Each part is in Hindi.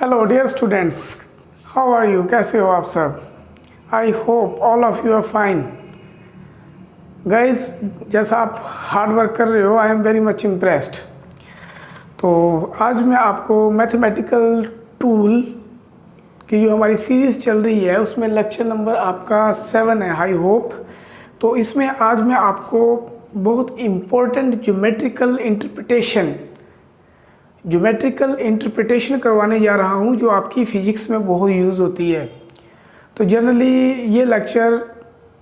Hello dear students, how are you? कैसे हो आप सब? I hope all of you are fine. Guys, जैसा आप हार्ड वर्क कर रहे हो, I am very much impressed. तो आज मैं आपको मैथमेटिकल टूल की जो हमारी सीरीज़ चल रही है उसमें लेक्चर नंबर आपका 7 है, आई होप। तो इसमें आज मैं आपको बहुत इम्पोर्टेंट ज्योमेट्रिकल इंटरप्रिटेशन करवाने जा रहा हूँ, जो आपकी फ़िज़िक्स में बहुत यूज़ होती है। तो जनरली ये लेक्चर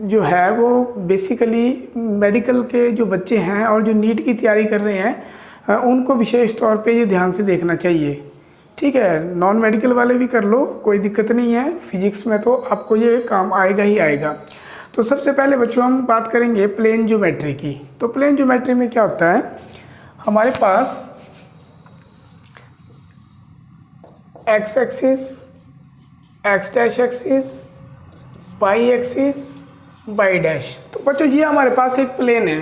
जो है वो बेसिकली मेडिकल के जो बच्चे हैं और जो नीट की तैयारी कर रहे हैं उनको विशेष तौर पे ये ध्यान से देखना चाहिए। ठीक है, नॉन मेडिकल वाले भी कर लो, कोई दिक्कत नहीं है। फिजिक्स में तो आपको ये काम आएगा ही आएगा। तो सबसे पहले बच्चों हम बात करेंगे प्लेन ज्योमेट्री की। तो प्लेन ज्योमेट्री में क्या होता है, हमारे पास X axis, X dash axis, Y axis, Y dash. तो बच्चों ये हमारे पास एक प्लेन है।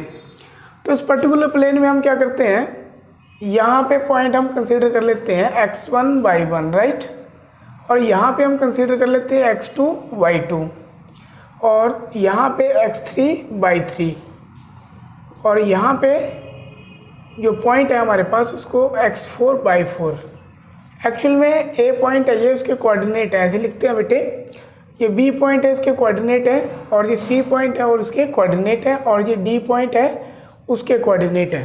तो इस पर्टिकुलर प्लेन में हम क्या करते हैं, यहाँ पे पॉइंट हम कंसीडर कर लेते हैं x1 y1, राइट। और यहाँ पे हम कंसीडर कर लेते हैं x2 y2, और यहाँ पे x3 y3, और यहाँ पे जो पॉइंट है हमारे पास उसको x4 y4। एक्चुअल में ए पॉइंट है, ये उसके कोऑर्डिनेट है, ऐसे लिखते हैं बेटे। ये बी पॉइंट है, इसके कोऑर्डिनेट है, और ये सी पॉइंट है और उसके कोऑर्डिनेट है, और ये डी पॉइंट है उसके कोऑर्डिनेट है।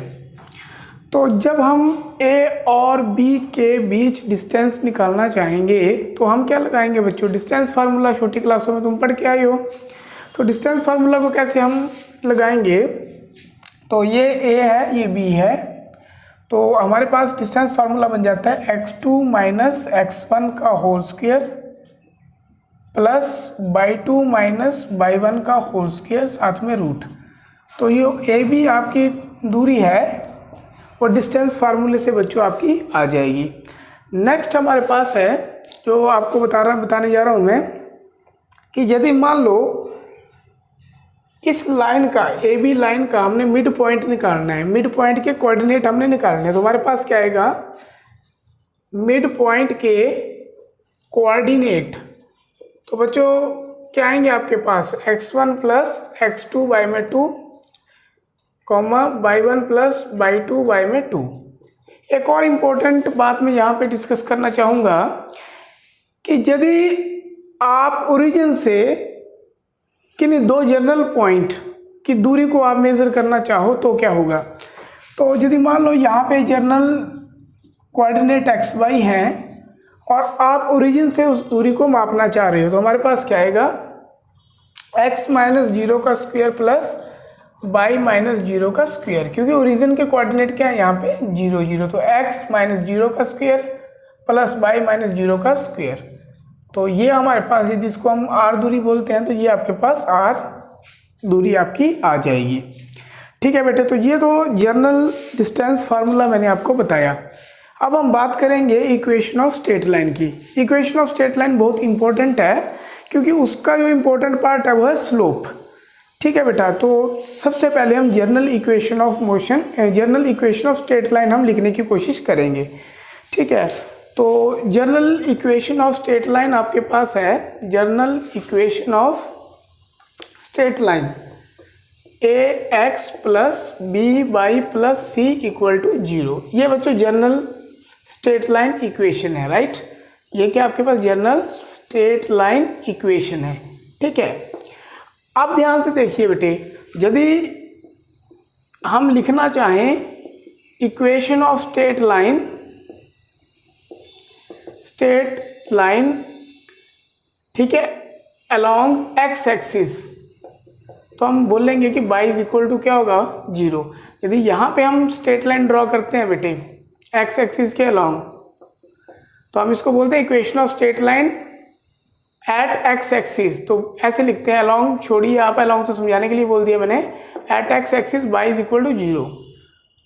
तो जब हम ए और बी के बीच डिस्टेंस निकालना चाहेंगे तो हम क्या लगाएंगे बच्चों, डिस्टेंस फार्मूला। छोटी क्लासों में तुम पढ़ के आए हो। तो डिस्टेंस फार्मूला को कैसे हम लगाएंगे, तो ये ए है, ये बी है। तो हमारे पास डिस्टेंस फार्मूला बन जाता है x2 माइनस x1 का whole square plus y2 minus y1 का होल स्क्वायर साथ में रूट। तो ये ए बी आपकी दूरी है वो डिस्टेंस फार्मूले से बच्चों आपकी आ जाएगी। नेक्स्ट हमारे पास है जो आपको बताने जा रहा हूँ मैं, कि यदि मान लो इस लाइन का, ए बी लाइन का हमने मिड पॉइंट निकालना है, मिड पॉइंट के कोऑर्डिनेट हमने निकालने हैं। तो हमारे पास क्या आएगा, मिड पॉइंट के कोऑर्डिनेट। तो बच्चों क्या आएंगे आपके पास, x1 प्लस x2 y में 2, comma y1 plus y2 y में 2। एक और इम्पोर्टेंट बात मैं यहाँ पे डिस्कस करना चाहूँगा कि यदि आप ओरिजिन से किन्हीं दो जनरल पॉइंट की दूरी को आप मेज़र करना चाहो तो क्या होगा। तो यदि मान लो यहाँ पे जनरल कोऑर्डिनेट एक्स वाई हैं और आप ओरिजिन से उस दूरी को मापना चाह रहे हो, तो हमारे पास क्या आएगा, x माइनस 0 का स्क्वायर प्लस y माइनस 0 का स्क्वायर। क्योंकि ओरिजिन के कोऑर्डिनेट क्या है यहाँ पे 0 0, तो x माइनस 0 का स्क्वायर प्लस y माइनस 0 का स्क्वायर। तो ये हमारे पास है, जिसको हम r दूरी बोलते हैं, तो ये आपके पास r दूरी आपकी आ जाएगी। ठीक है बेटे, तो ये तो जनरल डिस्टेंस फार्मूला मैंने आपको बताया। अब हम बात करेंगे इक्वेशन ऑफ स्ट्रेट लाइन की। इक्वेशन ऑफ स्ट्रेट लाइन बहुत इंपॉर्टेंट है क्योंकि उसका जो इम्पोर्टेंट पार्ट है वो है स्लोप। ठीक है बेटा, तो सबसे पहले हम general equation of straight line हम लिखने की कोशिश करेंगे। ठीक है, तो general equation of straight line आपके पास है, general equation of straight line A X plus B Y plus C equal to 0। ये बच्चों जनरल स्ट्रेट लाइन इक्वेशन है, राइट। ये क्या आपके पास जनरल स्ट्रेट लाइन इक्वेशन है। ठीक है, अब ध्यान से देखिए बेटे, यदि हम लिखना चाहें इक्वेशन ऑफ स्ट्रेट लाइन, ठीक है, अलोंग एक्स एक्सिस, तो हम बोलेंगे कि y इज इक्वल टू क्या होगा 0। यदि यहाँ पे हम स्ट्रेट लाइन ड्रॉ करते हैं बेटे एक्स एक्सिस के अलोंग, तो हम इसको बोलते हैं equation of straight line at X axis. तो ऐसे लिखते हैं, अलोंग छोड़िए आप, अलोंग तो समझाने के लिए बोल दिया मैंने, at X axis y is equal to 0।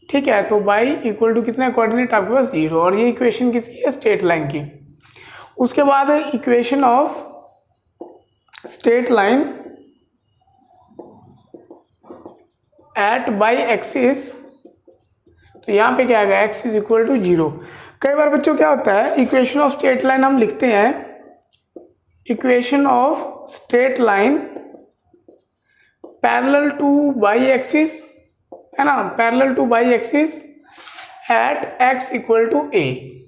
ठीक है, तो y इक्वल टू कितना कोऑर्डिनेट आपके पास 0, और ये इक्वेशन किसकी है, स्ट्रेट लाइन की। उसके बाद है equation of straight line at by axis. तो यहाँ पे क्या आएगा, x इज इक्वल टू 0। कई बार बच्चों क्या होता है, इक्वेशन ऑफ स्ट्रेट लाइन हम लिखते हैं, equation of straight line parallel to Y axis, है ना, parallel to Y axis at x equal to a।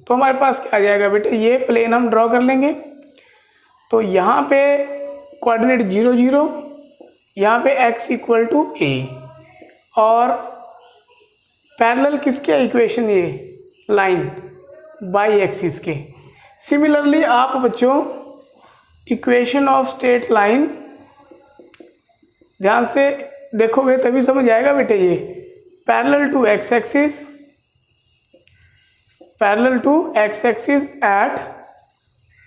तो हमारे पास क्या आ जाएगा बेटे, ये प्लेन हम ड्रॉ कर लेंगे। तो यहाँ पे कोऑर्डिनेट 0 0, यहाँ पे x इक्वल टू a, और पैरेलल किसके इक्वेशन, ये लाइन बाई एक्सिस के। सिमिलरली आप बच्चों इक्वेशन ऑफ स्ट्रेट लाइन ध्यान से देखोगे तभी समझ आएगा बेटे, ये parallel to x axis, parallel to x axis at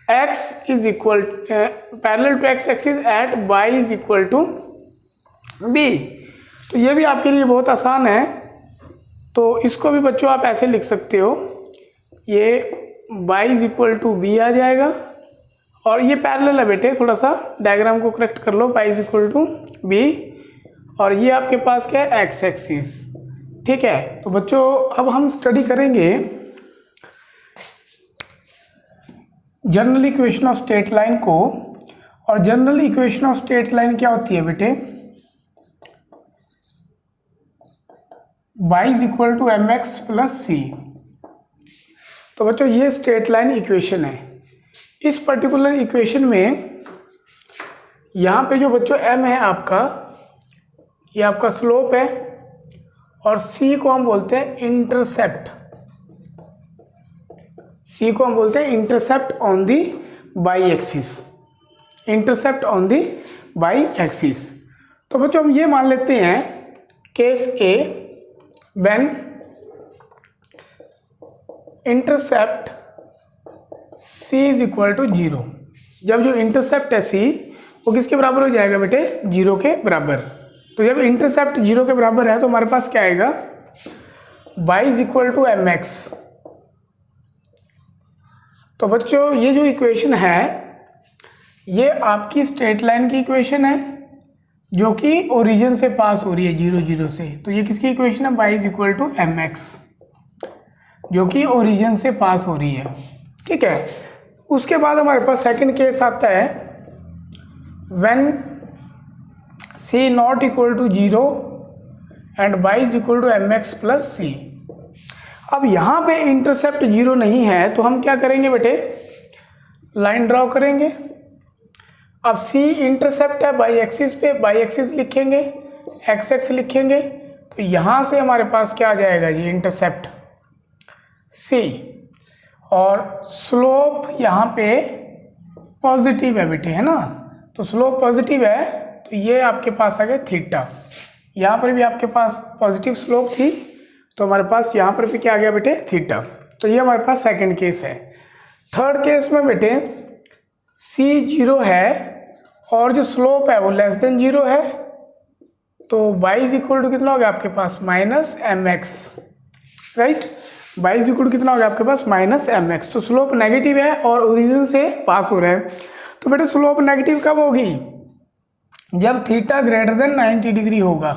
x is equal, parallel to x axis at y is equal to b। तो ये भी आपके लिए बहुत आसान है। तो इसको भी बच्चों आप ऐसे लिख सकते हो, ये y is equal to b आ जाएगा, और ये पैरेलल है बेटे, थोड़ा सा डायग्राम को करेक्ट कर लो, y is equal to b, और ये आपके पास क्या है, x एक्सिस। ठीक है, तो बच्चों अब हम स्टडी करेंगे general equation of straight line को। और general equation of straight line क्या होती है बेटे, y is equal to mx plus c। तो बच्चों ये स्ट्रेट लाइन इक्वेशन है। इस पर्टिकुलर इक्वेशन में यहाँ पे जो बच्चों m है आपका, ये आपका स्लोप है, और c को हम बोलते हैं इंटरसेप्ट, c को हम बोलते हैं intercept on the Y axis, intercept on the Y axis. तो बच्चों हम ये मान लेते हैं case A, when intercept c is equal to 0। जब जो इंटरसेप्ट है c वो किसके बराबर हो जाएगा बेटे, 0 के बराबर। तो जब इंटरसेप्ट 0 के बराबर है तो हमारे पास क्या आएगा, y is equal to mx। तो बच्चों ये जो इक्वेशन है ये आपकी स्ट्रेट लाइन की इक्वेशन है, जो कि ओरिजिन से पास हो रही है 0 0 से। तो ये किसकी इक्वेशन है, y is equal to mx, जो कि ओरिजिन से पास हो रही है। ठीक है, उसके बाद हमारे पास सेकंड केस आता है, when c not equal to 0 and y is equal to mx plus c। अब यहाँ पे इंटरसेप्ट 0 नहीं है तो हम क्या करेंगे बेटे, लाइन ड्रॉ करेंगे। अब c इंटरसेप्ट है बाई एक्सिस पे, बाई एक्सिस लिखेंगे, एक्स एक्स लिखेंगे, तो यहाँ से हमारे पास क्या आ जाएगा, ये इंटरसेप्ट c, और स्लोप यहाँ पे पॉजिटिव है बेटे, है ना। तो स्लोप पॉजिटिव है तो ये आपके पास आ गया थीटा। यहाँ पर भी आपके पास पॉजिटिव स्लोप थी तो हमारे पास यहाँ पर भी क्या आ गया बेटे, थीटा। तो ये हमारे पास सेकंड केस है। थर्ड केस में बेटे c 0 है और जो स्लोप है वो लेस देन 0 है, तो y इज इक्वल टू कितना हो गया आपके पास, minus mx, right. y is equal to कितना हो गया आपके पास, माइनस mx। तो स्लोप नेगेटिव है और ओरिजिन से पास हो रहा है। तो बेटे स्लोप नेगेटिव कब होगी, जब थीटा ग्रेटर देन 90 डिग्री होगा।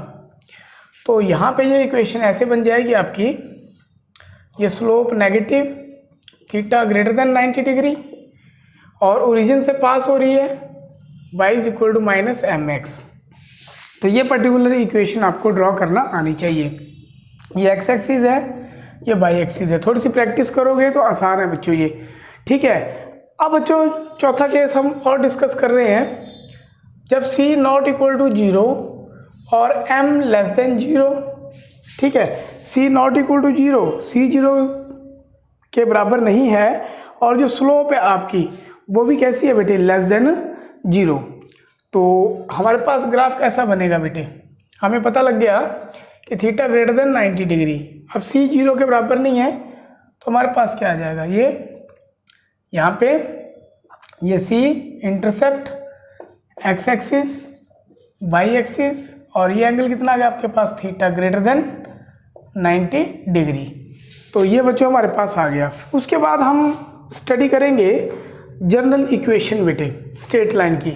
तो यहाँ पे ये इक्वेशन ऐसे बन जाएगी आपकी, ये slope negative, theta greater than 90 degree और ओरिजिन से पास हो रही है, y is equal to minus mx। तो ये पर्टिकुलर इक्वेशन आपको ड्रॉ करना आनी चाहिए। ये x एक्सिस है, ये y एक्सिस है। थोड़ी सी प्रैक्टिस करोगे तो आसान है बच्चों ये, ठीक है। अब बच्चों चौथा केस हम और डिस्कस कर रहे हैं, जब c नॉट इक्वल टू 0 और m लेस देन 0, ठीक है। c not equal to 0, c 0 के बराबर नहीं है, और जो स्लोप है आपकी वो भी कैसी है बेटे, लेस देन 0। तो हमारे पास ग्राफ कैसा बनेगा बेटे, हमें पता लग गया कि थीटा ग्रेटर देन 90 डिग्री। अब c 0 के बराबर नहीं है तो हमारे पास क्या आ जाएगा, ये यहाँ पे ये c intercept x axis, y axis, और ये एंगल कितना आ गया आपके पास, थीटा ग्रेटर देन 90 डिग्री। तो ये बच्चों हमारे पास आ गया। उसके बाद हम स्टडी करेंगे जनरल इक्वेशन बेटे स्ट्रेट लाइन की।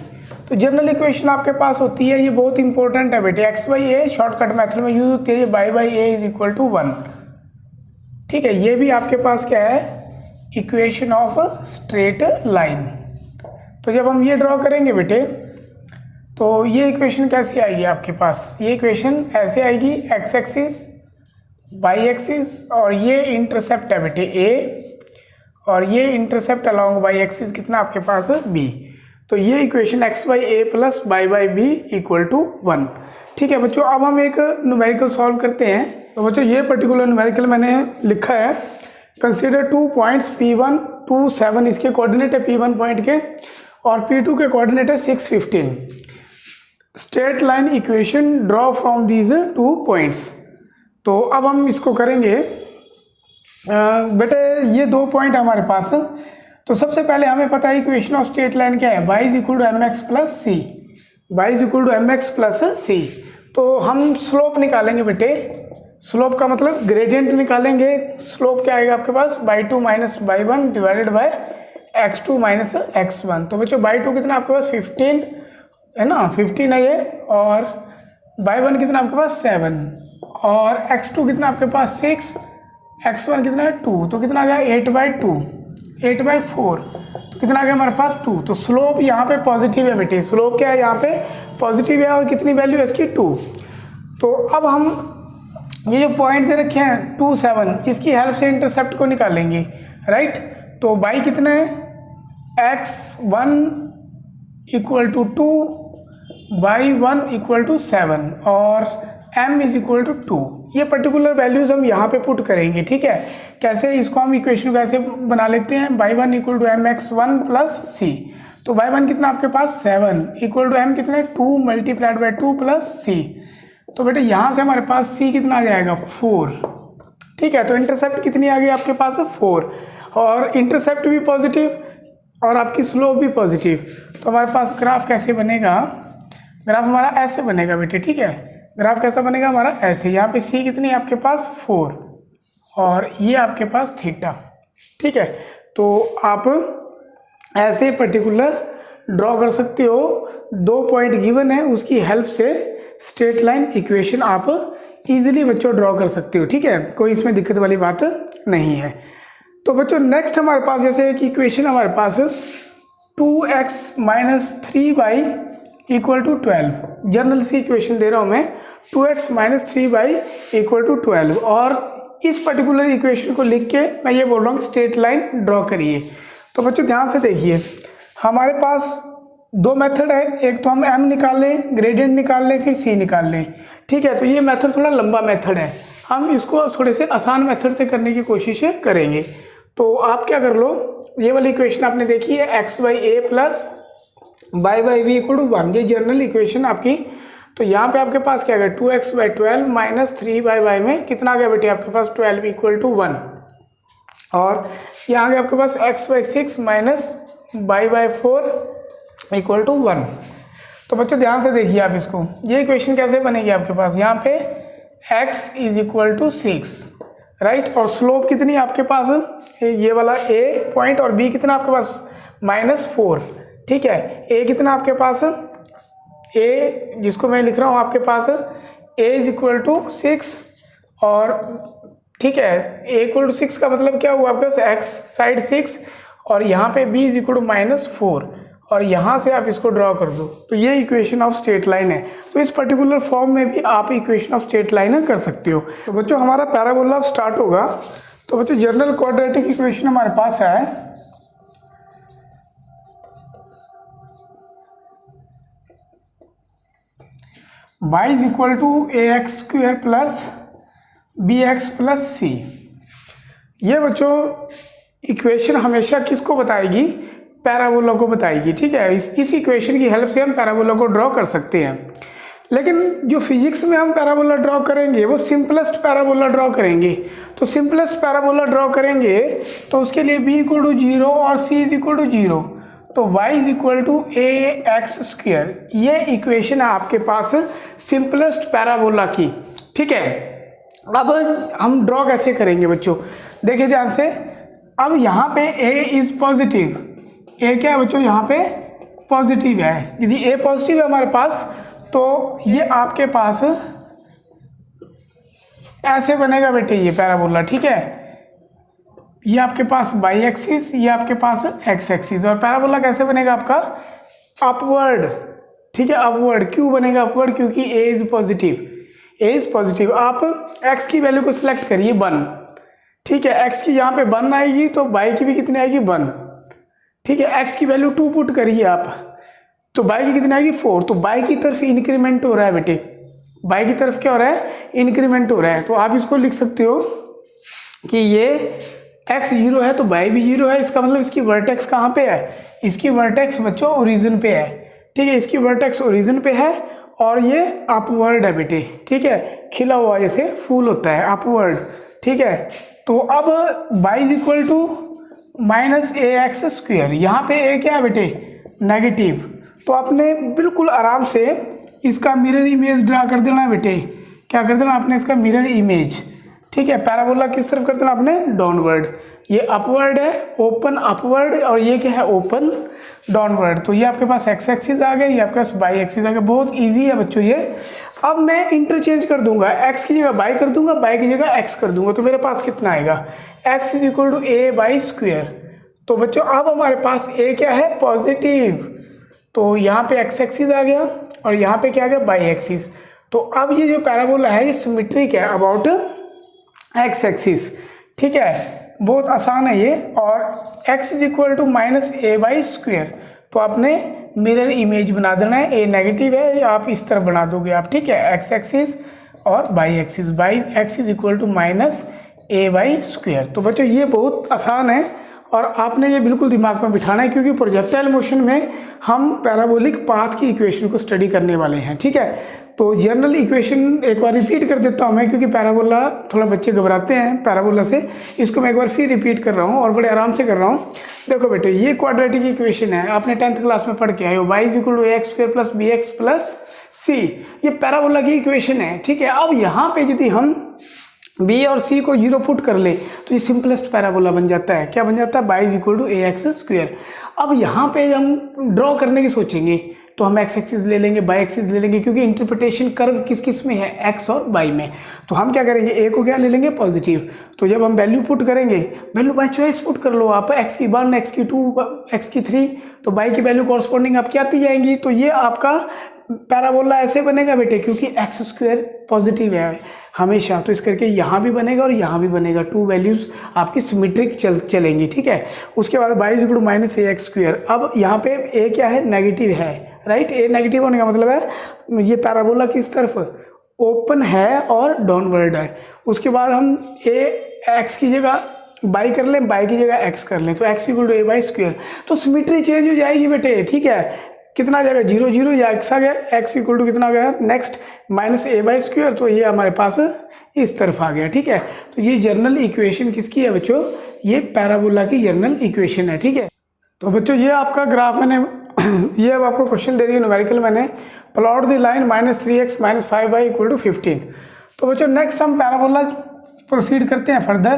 तो जनरल इक्वेशन आपके पास होती है, ये बहुत इंपॉर्टेंट है बेटे, X by A shortcut method में यूज होती है, ये Y by A is equal to 1, ठीक है। ये भी आपके पास क्या है, इक्वेशन ऑफ स्ट्रेट लाइन। तो जब हम ये ड्रॉ करेंगे बेटे तो ये इक्वेशन कैसी आएगी आपके पास, ये इक्वेशन ऐसे आएगी, एक्स एक्सिस वाई एक्सिस और ये इंटरसेप्ट है बेटे ए और ये इंटरसेप्ट अलॉन्ग वाई एक्सिस कितना आपके पास है बी। तो ये equation X by A plus Y by B equal to 1। ठीक है बच्चों, अब हम एक न्यूमेरिकल सॉल्व करते हैं। तो बच्चों ये पर्टिकुलर न्यूमेरिकल मैंने लिखा है, कंसीडर 2 पॉइंट्स P1 2 7 इसके कोऑर्डिनेट है P1 पॉइंट के और P2 के कोऑर्डिनेट है 6 15। Straight line equation draw from these 2 points. तो अब हम इसको करेंगे बेटे, ये 2 पॉइंट हमारे पास। तो सबसे पहले हमें पता है इक्वेशन ऑफ स्ट्रेट लाइन क्या है, y is equal to M X plus C, Y is equal to M X plus C. तो हम स्लोप निकालेंगे बेटे, स्लोप का मतलब ग्रेडियंट निकालेंगे। स्लोप क्या आएगा आपके पास, y2 minus y1 divided by x2 minus x1। तो बच्चों y2 कितना आपके पास 15 है ना, 15 है ये, और y1 कितना आपके पास 7 और x2 कितना आपके पास 6, x1 कितना है 2। तो कितना आ गया 8/2, 8/4। तो कितना आ गया हमारे पास 2। तो स्लोप यहाँ पे पॉजिटिव है बेटे, स्लोप क्या है यहाँ पे पॉजिटिव है और कितनी वैल्यू है इसकी 2। तो अब हम ये जो पॉइंट दे रखे हैं 2 7 इसकी हेल्प से इंटरसेप्ट को निकालेंगे, राइट। तो बाई कितना है x1 equal to 2, y1 equal to 7 और m इज इक्वल टू 2। ये पर्टिकुलर वैल्यूज हम यहाँ पे पुट करेंगे। ठीक है, कैसे इसको हम इक्वेशन को ऐसे बना लेते हैं, y1 equal to M X 1 plus C. तो y1 कितना आपके पास 7 इक्वल टू m कितना है 2 मल्टीप्लाइड बाई 2 प्लस सी। तो बेटे यहाँ से हमारे पास c कितना आ जाएगा 4। ठीक है, तो इंटरसेप्ट कितनी आ गई आपके पास 4 और इंटरसेप्ट भी पॉजिटिव और आपकी स्लोप भी पॉजिटिव। तो हमारे पास ग्राफ कैसे बनेगा, ग्राफ हमारा ऐसे बनेगा बेटे। ठीक है, ग्राफ कैसा बनेगा हमारा ऐसे, यहाँ पे c कितनी है आपके पास 4 और ये आपके पास थीटा। ठीक है, तो आप ऐसे पर्टिकुलर ड्रॉ कर सकते हो। 2 पॉइंट गिवन है, उसकी हेल्प से स्ट्रेट लाइन इक्वेशन आप इजीली बच्चों ड्रॉ कर सकते हो। ठीक है, कोई इसमें दिक्कत वाली बात नहीं है। तो बच्चों नेक्स्ट हमारे पास जैसे एक इक्वेशन हमारे पास 2x minus 3y equal to 12, general सी इक्वेशन दे रहा हूँ मैं, 2x minus 3y equal to 12। और इस पर्टिकुलर इक्वेशन को लिख के मैं ये बोल रहा हूँ स्ट्रेट लाइन ड्रॉ करिए। तो बच्चों ध्यान से देखिए, हमारे पास 2 मेथड है, एक तो हम m निकाल लें, ग्रेडियंट निकाल लें, फिर c निकाल लें। ठीक है, तो ये मेथड थोड़ा लंबा मेथड है, हम इसको थोड़े से आसान मेथड से करने की कोशिश करेंगे। तो आप क्या कर लो, ये वाली इक्वेशन आपने देखी है x by A plus Y by V equal to 1, ये जनरल इक्वेशन आपकी। तो यहाँ पे आपके पास क्या गया 2x बाई 12 माइनस 3y में कितना आ गया बेटे आपके पास 12 इक्वल टू 1 और यहाँ आ गया आपके पास x by 6 minus y by 4 equal to 1। तो बच्चों ध्यान से देखिए आप इसको, ये इक्वेशन कैसे बनेगी आपके पास, यहाँ पे x is equal to 6, right. और स्लोप कितनी आपके पास, ये वाला a पॉइंट और b कितना आपके पास -4। ठीक है, a कितना आपके पास, a जिसको मैं लिख रहा हूँ आपके पास a इज इक्वल टू 6 और ठीक है, a इक्वल टू 6 का मतलब क्या हुआ आपके पास x साइड 6 और यहाँ पे b इज इक्वल टू -4 और यहाँ से आप इसको ड्रॉ कर दो। तो ये इक्वेशन ऑफ स्ट्रेट लाइन है। तो इस पर्टिकुलर फॉर्म में भी आप इक्वेशन ऑफ स्ट्रेट लाइन कर सकते हो। तो बच्चों हमारा पैराबोला स्टार्ट होगा। तो बच्चों जनरल क्वाड्रेटिक इक्वेशन हमारे पास है, y is equal to ax square plus bx plus c। ये बच्चों इक्वेशन हमेशा किसको बताएगी, पैराबोला को बताएगी। ठीक है, इस इक्वेशन की हेल्प से हम पैराबोला को ड्रॉ कर सकते हैं। लेकिन जो फिजिक्स में हम पैराबोला ड्रॉ करेंगे वो सिंपलेस्ट पैराबोला ड्रॉ करेंगे। तो सिंपलेस्ट पैराबोला ड्रॉ करेंगे तो उसके लिए b इक्वल टू 0 और c इज इक्वल टू 0, तो y is equal to ax square. ये इक्वेशन है आपके पास सिंपलेस्ट पैराबोला की। ठीक है, अब हम ड्रॉ कैसे करेंगे बच्चों, देखिए ध्यान से। अब यहाँ पे a इज पॉजिटिव, a क्या है बच्चों यहाँ पे पॉजिटिव है। यदि a पॉजिटिव है हमारे पास तो ये आपके पास ऐसे बनेगा बेटे ये पैराबोला। ठीक है, ये आपके पास बाई एक्सिस, ये आपके पास एक्स एक्सिस। और पैराबोला कैसे बनेगा आपका? अपवर्ड, ठीक है, अपवर्ड। क्यों बनेगा अपवर्ड? क्योंकि A is positive, A is positive. आप एक्स की वैल्यू को सिलेक्ट करिए 1, ठीक है, एक्स की यहाँ पे 1 आएगी तो बाई की भी कितनी आएगी 1, ठीक है। एक्स की वैल्यू 2 पुट करिए आप, तो बाई की कितनी आएगी 4। तो बाई की तरफ इंक्रीमेंट हो रहा है बेटे, बाई की तरफ क्या हो रहा है? इंक्रीमेंट हो रहा है। तो आप इसको लिख सकते हो कि ये x 0 है तो बाई भी 0 है। इसका मतलब इसकी वर्टेक्स कहाँ पे है? इसकी वर्टेक्स बच्चों ओरिजिन पे है, ठीक है, इसकी वर्टेक्स ओरिजिन पे है और ये अपवर्ड है बेटे, ठीक है, खिला हुआ जैसे फूल होता है, अपवर्ड, ठीक है। तो अब Y is equal to minus A X square, यहाँ पे ए क्या है बेटे? नेगेटिव। तो आपने बिल्कुल आराम से इसका मिरर इमेज ड्रा कर देना है बेटे। क्या कर देना आपने? इसका मिरर इमेज, ठीक है। पैराबोला किस तरफ कर देना आपने? डाउनवर्ड। ये अपवर्ड है, ओपन अपवर्ड, और ये क्या है? Open downward. तो ये आपके पास एक्स एक्सिस आ गया, ये आपके पास बाई एक्सिस आ गया। बहुत इजी है बच्चों ये। अब मैं इंटरचेंज कर दूंगा, एक्स की जगह बाई कर दूंगा, बाई की जगह एक्स कर दूंगा, तो मेरे पास कितना आएगा? X is equal to A Y square. तो बच्चों अब हमारे पास ए क्या है? पॉजिटिव। तो यहाँ पे एक्स एक्सिस आ गया और यहाँ पे क्या आ गया? By axis. तो अब ये जो पैराबोला है ये सिमेट्रिक है अबाउट एक्स एक्सिस, ठीक है, बहुत आसान है ये। और x is equal to minus A Y square. तो आपने मिरर इमेज बना देना है, ए नेगेटिव है, या आप इस तरह बना दोगे आप, ठीक है, एक्स एक्सिस और Y axis. Y X is equal to minus A Y square. तो बच्चों ये बहुत आसान है और आपने ये बिल्कुल दिमाग में बिठाना है, क्योंकि प्रोजेक्टाइल मोशन में हम पैराबोलिक पाथ की इक्वेशन को स्टडी करने वाले हैं, ठीक है। तो जनरल इक्वेशन एक बार रिपीट कर देता हूँ मैं, क्योंकि पैराबोला थोड़ा बच्चे घबराते हैं पैराबोला से। इसको मैं एक बार फिर रिपीट कर रहा हूँ और बड़े आराम से कर रहा हूँ। देखो बेटे, ये क्वाड्रेटिक इक्वेशन है, आपने 10th क्लास में पढ़ के आए हो। Y is equal to A X square plus B X plus C, ये पैराबोला की इक्वेशन है, ठीक है। अब यहाँ पे यदि हम बी और सी को 0 पुट कर ले तो ये सिंपलेस्ट पैराबोला बन जाता है। क्या बन जाता है? Y is equal to A X square. अब यहाँ पे हम ड्रॉ करने की सोचेंगे तो हम एक्स एक्सिस ले लेंगे, बाई एक्सिस ले लेंगे, क्योंकि इंटरप्रिटेशन कर्व किस किस में है? एक्स और बाई में। तो हम क्या करेंगे? ए को क्या ले लेंगे? पॉजिटिव। तो जब हम वैल्यू पुट करेंगे, वैल्यू बाई चॉइस पुट कर लो आप, एक्स की 1, एक्स की 2, एक्स की 3, तो बाई की वैल्यू कॉरस्पॉन्डिंग आपकी आती जाएंगी। तो ये आपका पैराबोला ऐसे बनेगा बेटे, क्योंकि एक्स स्क्वायर पॉजिटिव है हमेशा, तो इस करके यहाँ भी बनेगा और यहाँ भी बनेगा। 2 वैल्यूज आपकी सिमेट्रिक चलेंगी, ठीक है। उसके बाद Y is equal to minus A X square. अब यहाँ पे ए क्या है? नेगेटिव है, राइट। ए नेगेटिव होने का मतलब है ये पैराबोला किस तरफ? ओपन है और डाउनवर्ड है। उसके बाद हम ए एक्स की जगह बाई कर लें, बाई की जगह एक्स कर लें, तो X equal to A Y square. तो सिमेट्री चेंज हो जाएगी बेटे, ठीक है। कितना आ जाएगा? 0 0, या एक्स आ गया, एक्स इक्वल टू कितना आ गया? Next minus A Y square. तो ये हमारे पास इस तरफ आ गया, ठीक है। तो ये जर्नल इक्वेशन किसकी है बच्चों? ये पैराबोला की जर्नल इक्वेशन है, ठीक है। तो बच्चों ये आपका ग्राफ मैंने ये अब आपको क्वेश्चन दे दिया न्यूमेरिकल मैंने, plot the line -3x - 5y = 15। तो बच्चों नेक्स्ट हम पैराबोला प्रोसीड करते हैं फर्दर।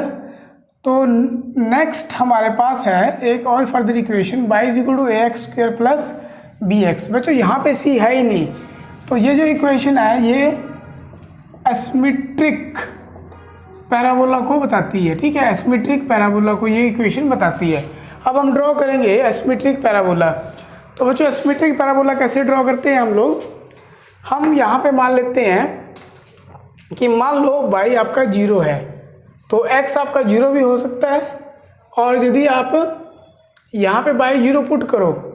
तो नेक्स्ट हमारे पास है एक और further equation, y is equal to A X square plus B X. बच्चों यहाँ पे सी है ही नहीं, तो ये जो इक्वेशन है ये एसिमेट्रिक पैराबोला को बताती है, ठीक है। एसिमेट्रिक पैराबोला को ये इक्वेशन बताती है। अब हम ड्रॉ करेंगे एसिमेट्रिक पैराबोला। तो बच्चों एसिमेट्रिक पैराबोला कैसे ड्रॉ करते हैं हम लोग? हम यहाँ पे मान लेते हैं कि मान लो y आपका 0 है, तो x आपका 0 भी हो सकता है, और यदि आप यहाँ पे y 0 पुट करो,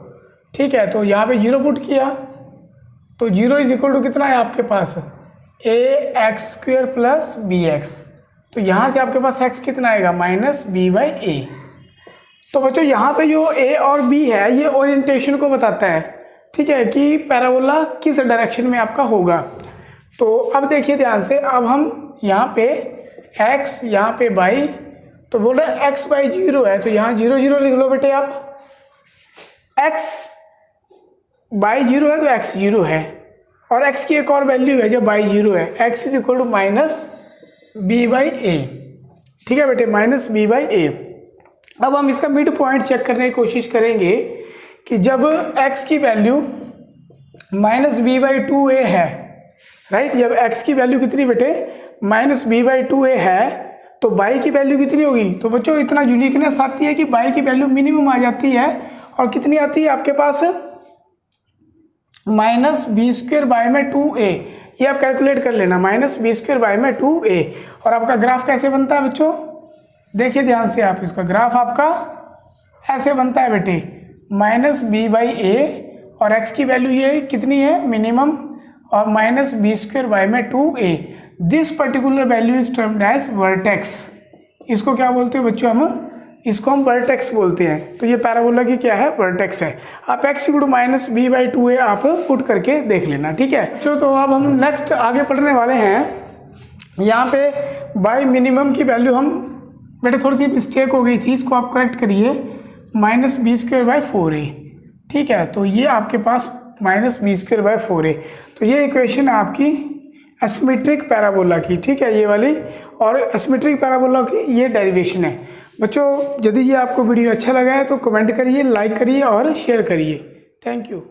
ठीक है, तो यहाँ पे 0 पुट किया तो 0 इज इक्वल टू कितना है आपके पास? A X square plus B X. तो यहाँ से आपके पास x कितना आएगा? -b/a। तो बच्चों यहाँ पे जो a और b है ये ओरिएंटेशन को बताता है, ठीक है, कि पैराबोला किस डायरेक्शन में आपका होगा। तो अब देखिए ध्यान से, अब हम यहाँ पे x, यहाँ पे y, तो बोल रहे हैं x/0 है, तो यहाँ 0 0 लिख लो बेटे आप। x/0 है तो x 0 है, और x की एक और वैल्यू है जब y 0 है, x is equal to -b/a, ठीक है बेटे, -b/a। अब हम इसका मिड पॉइंट चेक करने की कोशिश करेंगे कि जब x की वैल्यू -b/2a है, राइट, जब x की वैल्यू कितनी बेटे? -b/2a है, तो बाई की वैल्यू कितनी होगी? तो बच्चों इतना यूनिकनेस आती है कि बाई की वैल्यू मिनिमम आ जाती है, और कितनी आती है आपके पास? -b² बाय में 2a। ये आप कैलकुलेट कर लेना, -b² बाय में 2a। और आपका ग्राफ कैसे बनता है बच्चों? देखिए ध्यान से आप, इसका ग्राफ आपका ऐसे बनता है बेटे, -b/a और x की वैल्यू ये कितनी है? मिनिमम, और -b² बाय में 2a। This particular value is termed as vertex. इसको क्या बोलते हैं बच्चों? इसको हम वर्टेक्स बोलते हैं। तो ये पैराबोला की क्या है? वर्टेक्स है। आप x = -b/2a आप पुट करके देख लेना, ठीक है। तो अब हम नेक्स्ट आगे पढ़ने वाले हैं। यहाँ पे बाई मिनिमम की वैल्यू हम, बेटे थोड़ी सी मिस्टेक हो गई थी, इसको आप करेक्ट करिए, -b²/4a, ठीक है। तो ये आपके पास -b²/4a, तो ये इक्वेशन है आपकी एसिमेट्रिक पैराबोला की, ठीक है, ये वाली। और एसिमेट्रिक पैराबोला की ये डेरिवेशन है। बच्चों यदि ये आपको वीडियो अच्छा लगा है तो कमेंट करिए, लाइक करिए और शेयर करिए। Thank you.